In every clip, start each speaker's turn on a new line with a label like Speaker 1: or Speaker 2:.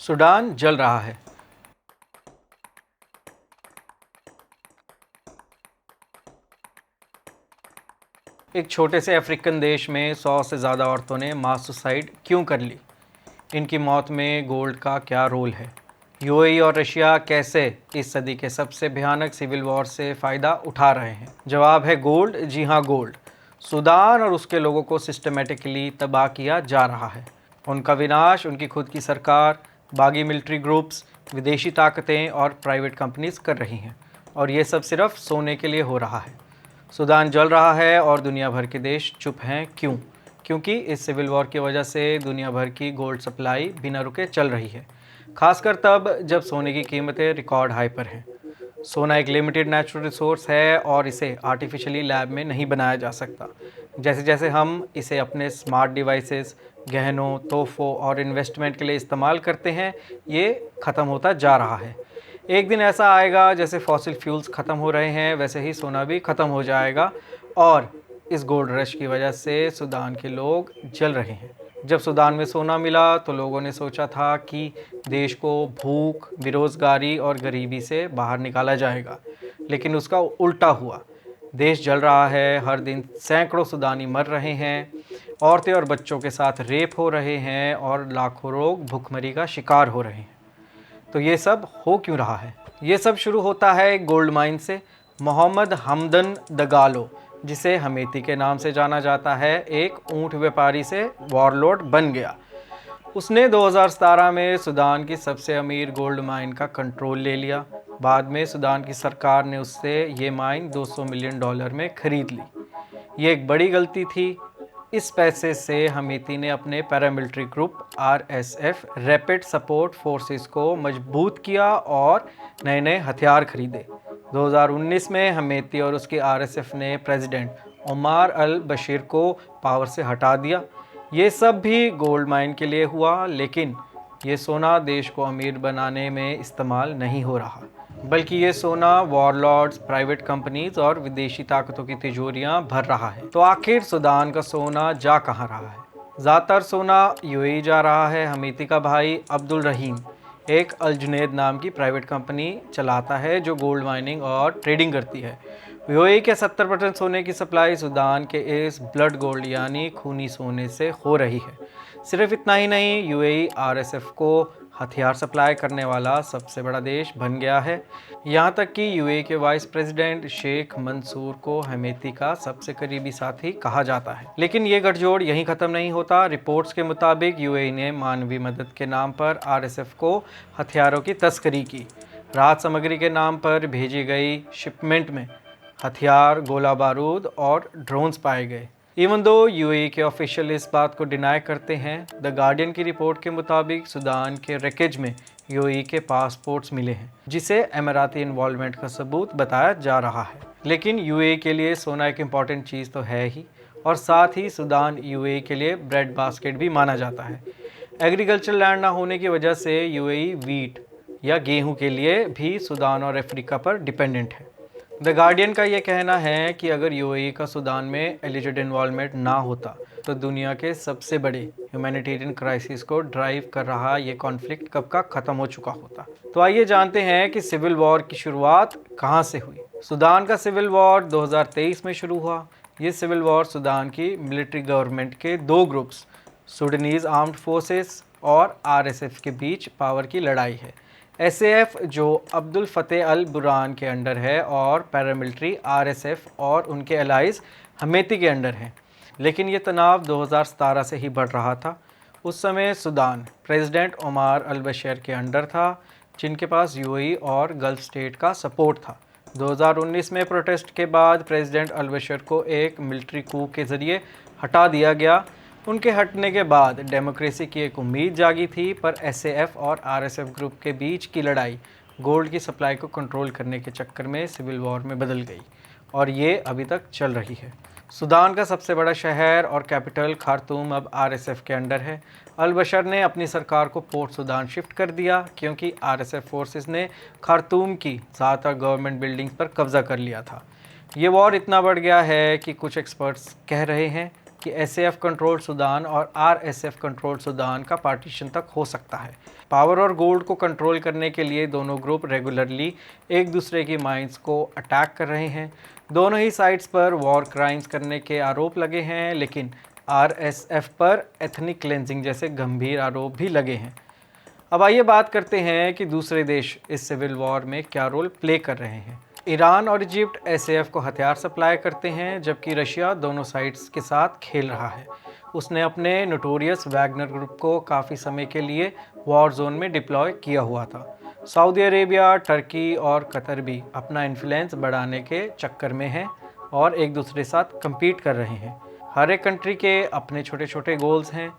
Speaker 1: Sudan जल रहा है। एक छोटे से अफ्रीकन देश में 100 से ज़्यादा औरतों ने मास सुसाइड क्यों कर ली? इनकी मौत में गोल्ड का क्या रोल है? यूएई और रशिया कैसे इस सदी के सबसे भयानक सिविल वॉर से फ़ायदा उठा रहे हैं? जवाब है गोल्ड। जी हाँ, गोल्ड। सूडान और उसके लोगों को सिस्टमेटिकली तबाह किया जा रहा है। उनका विनाश उनकी खुद की सरकार, बागी मिलिट्री ग्रुप्स, विदेशी ताकतें और प्राइवेट कंपनीज कर रही हैं, और ये सब सिर्फ सोने के लिए हो रहा है। सूडान जल रहा है और दुनिया भर के देश चुप हैं। क्यों? क्योंकि इस सिविल वॉर की वजह से दुनिया भर की गोल्ड सप्लाई बिना रुके चल रही है, खासकर तब जब सोने की कीमतें रिकॉर्ड हाई पर हैं। सोना एक लिमिटेड नेचुरल रिसोर्स है और इसे आर्टिफिशियली लैब में नहीं बनाया जा सकता। जैसे जैसे हम इसे अपने स्मार्ट डिवाइसेस, गहनों, तोहफों और इन्वेस्टमेंट के लिए इस्तेमाल करते हैं, ये ख़त्म होता जा रहा है। एक दिन ऐसा आएगा जैसे फॉसिल फ्यूल्स ख़त्म हो रहे हैं, वैसे ही सोना भी ख़त्म हो जाएगा, और इस गोल्ड रश की वजह से सूडान के लोग जल रहे हैं। जब सूडान में सोना मिला तो लोगों ने सोचा था कि देश को भूख, बेरोज़गारी और गरीबी से बाहर निकाला जाएगा, लेकिन उसका उल्टा हुआ। देश जल रहा है, हर दिन सैकड़ों सूडानी मर रहे हैं, औरतें और बच्चों के साथ रेप हो रहे हैं और लाखों लोग भुखमरी का शिकार हो रहे हैं। तो ये सब हो क्यों रहा है? ये सब शुरू होता है एक गोल्ड माइन से। मोहम्मद हमदन दगालो, जिसे हमेती के नाम से जाना जाता है, एक ऊंट व्यापारी से वॉरलॉर्ड बन गया। उसने 2017 में सूडान की सबसे अमीर गोल्ड माइन का कंट्रोल ले लिया। बाद में सूडान की सरकार ने उससे ये माइन $200 मिलियन में खरीद ली। ये एक बड़ी गलती थी। इस पैसे से हमीती ने अपने paramilitary group RSF, rapid support forces को मजबूत किया और नए नए हथियार खरीदे। 2019 में हमीती और उसकी आरएसएफ ने प्रेसिडेंट उमर अल बशीर को पावर से हटा दिया। ये सब भी गोल्ड माइन के लिए हुआ, लेकिन ये सोना देश को अमीर बनाने में इस्तेमाल नहीं हो रहा, बल्कि ये सोना वॉरलॉर्ड्स, प्राइवेट कंपनीज और विदेशी ताकतों की तिजोरियां भर रहा है। तो आखिर सूडान का सोना जा कहाँ रहा है? ज़्यादातर सोना यूएई जा रहा है। हमीती का भाई अब्दुल रहीम एक अल जुनैद नाम की प्राइवेट कंपनी चलाता है जो गोल्ड माइनिंग और ट्रेडिंग करती है। यूएई के 70% सोने की सप्लाई सूडान के इस ब्लड गोल्ड यानी खूनी सोने से हो रही है। सिर्फ इतना ही नहीं, यूएई आरएसएफ को हथियार सप्लाई करने वाला सबसे बड़ा देश बन गया है। यहाँ तक कि यूएई के वाइस प्रेसिडेंट शेख मंसूर को हमेती का सबसे करीबी साथी कहा जाता है। लेकिन ये गठजोड़ यहीं ख़त्म नहीं होता। रिपोर्ट्स के मुताबिक यूएई ने मानवीय मदद के नाम पर आरएसएफ को हथियारों की तस्करी की। राहत सामग्री के नाम पर भेजी गई शिपमेंट में हथियार, गोला बारूद और ड्रोन्स पाए गए। इवन दो यूएई के ऑफिशियल इस बात को डिनाई करते हैं। द गार्डियन की रिपोर्ट के मुताबिक सूडान के रैकेज में यूएई के पासपोर्ट्स मिले हैं, जिसे अमीराती इन्वॉल्वमेंट का सबूत बताया जा रहा है। लेकिन यूएई के लिए सोना एक इम्पॉर्टेंट चीज़ तो है ही, और साथ ही सूडान यूएई के लिए ब्रेड बास्केट भी माना जाता है। एग्रीकल्चर लैंड ना होने की वजह से यूएई वीट या गेहूं के लिए भी सूडान और अफ्रीका पर डिपेंडेंट है। द गार्डियन का ये कहना है कि अगर यूएई का सूडान में एलिजिड इन्वॉल्वमेंट ना होता तो दुनिया के सबसे बड़े ह्यूमैनिटेरियन क्राइसिस को ड्राइव कर रहा ये कॉन्फ्लिक्ट कब का ख़त्म हो चुका होता। तो आइए जानते हैं कि सिविल वॉर की शुरुआत कहाँ से हुई। सूडान का सिविल वॉर 2023 में शुरू हुआ। ये सिविल वॉर सूडान की मिलिट्री गवर्नमेंट के दो ग्रुप्स, सूडानीज आर्म्ड फोर्सेस और आरएसएफ के बीच पावर की लड़ाई है। एसएएफ जो अब्दुल फतेह अल बुरहान के अंडर है और पैरामिलिट्री आरएसएफ और उनके एलाइज हमेती के अंडर हैं। लेकिन ये तनाव 2017 से ही बढ़ रहा था। उस समय सूडान प्रेसिडेंट उमर अल बशीर के अंडर था, जिनके पास यूएई और गल्फ स्टेट का सपोर्ट था। 2019 में प्रोटेस्ट के बाद प्रेसिडेंट अल बशीर को एक मिलिट्री कूप के ज़रिए हटा दिया गया। उनके हटने के बाद डेमोक्रेसी की एक उम्मीद जागी थी, पर एसएएफ और आरएसएफ ग्रुप के बीच की लड़ाई गोल्ड की सप्लाई को कंट्रोल करने के चक्कर में सिविल वॉर में बदल गई, और ये अभी तक चल रही है। सूडान का सबसे बड़ा शहर और कैपिटल खार्तूम अब आरएसएफ के अंडर है। अल बशीर ने अपनी सरकार को पोर्ट सूडान शिफ्ट कर दिया क्योंकि आरएसएफ फोर्सेस ने खार्तूम की ज़्यादातर गवर्नमेंट बिल्डिंग्स पर कब्जा कर लिया था। ये वॉर इतना बढ़ गया है कि कुछ एक्सपर्ट्स कह रहे हैं कि SAF कंट्रोल सूडान और RSF कंट्रोल सूडान का पार्टीशन तक हो सकता है। पावर और गोल्ड को कंट्रोल करने के लिए दोनों ग्रुप रेगुलरली एक दूसरे की माइंस को अटैक कर रहे हैं। दोनों ही साइड्स पर वॉर क्राइम्स करने के आरोप लगे हैं, लेकिन RSF पर एथनिक क्लेंजिंग जैसे गंभीर आरोप भी लगे हैं। अब आइए बात करते हैं कि दूसरे देश इस सिविल वॉर में क्या रोल प्ले कर रहे हैं। ईरान और इजिप्ट SAF को हथियार सप्लाई करते हैं, जबकि रशिया दोनों साइड्स के साथ खेल रहा है। उसने अपने नोटोरियस वैगनर ग्रुप को काफ़ी समय के लिए वॉर जोन में डिप्लॉय किया हुआ था। सऊदी अरेबिया, टर्की और कतर भी अपना इन्फ्लुएंस बढ़ाने के चक्कर में हैं और एक दूसरे के साथ कम्पीट कर रहे हैं। हर एक कंट्री के अपने छोटे छोटे गोल्स हैं।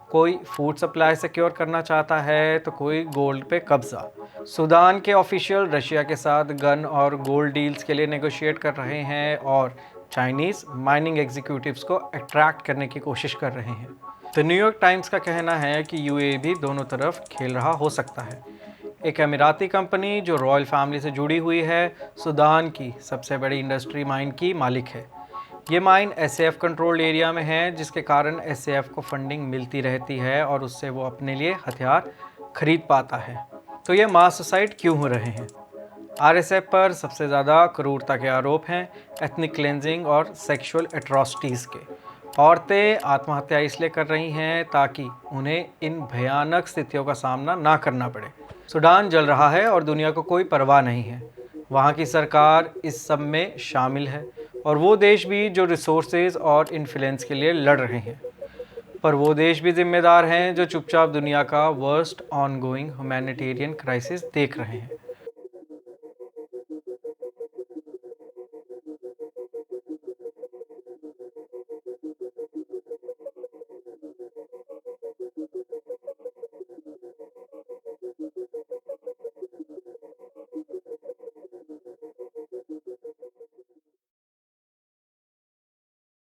Speaker 1: कोई फूड सप्लाई सिक्योर करना चाहता है तो कोई गोल्ड पे कब्जा। सूडान के ऑफिशियल रशिया के साथ गन और गोल्ड डील्स के लिए नेगोशिएट कर रहे हैं और चाइनीज़ माइनिंग एग्जीक्यूटिव्स को अट्रैक्ट करने की कोशिश कर रहे हैं। द न्यूयॉर्क टाइम्स का कहना है कि UAE भी दोनों तरफ खेल रहा हो सकता है। एक अमीराती कंपनी जो रॉयल फैमिली से जुड़ी हुई है, सूडान की सबसे बड़ी इंडस्ट्री माइन की मालिक है। ये माइन SAF कंट्रोल्ड एरिया में है, जिसके कारण SAF को फंडिंग मिलती रहती है और उससे वो अपने लिए हथियार खरीद पाता है। तो ये मास सुसाइड क्यों हो रहे हैं? RSF पर सबसे ज़्यादा क्रूरता के आरोप हैं, एथनिक क्लेंजिंग और सेक्सुअल एट्रॉसिटीज़ के। औरतें आत्महत्या इसलिए कर रही हैं ताकि उन्हें इन भयानक स्थितियों का सामना ना करना पड़े। सूडान जल रहा है और दुनिया को कोई परवाह नहीं है। वहाँ की सरकार इस सब में शामिल है और वो देश भी जो रिसोर्सेज और इन्फ्लुएंस के लिए लड़ रहे हैं। पर वो देश भी जिम्मेदार हैं जो चुपचाप दुनिया का वर्स्ट ऑनगोइंग ह्यूमैनिटेरियन क्राइसिस देख रहे हैं।